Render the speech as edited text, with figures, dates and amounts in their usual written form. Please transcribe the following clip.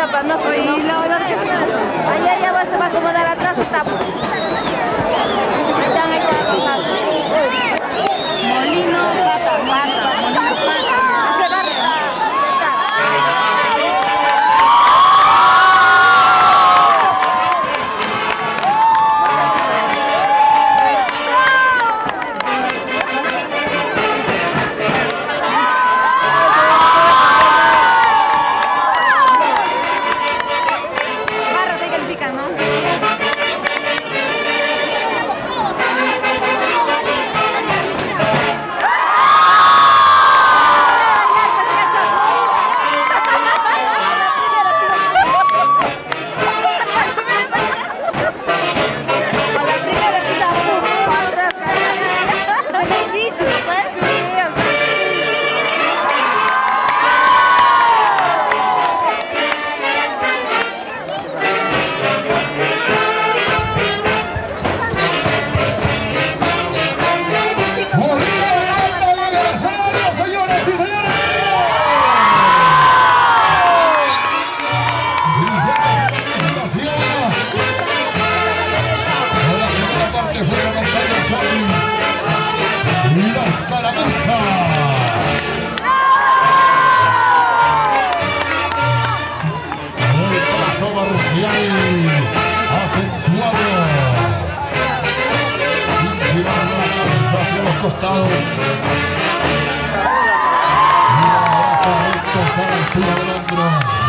chapa, no soy, no. Allá se va a acomodar atrás, está. Ahí están los pasos. Molino, pata, molino, pata. Ese barrio. Costados. Un abrazo recto a la altura del hombro.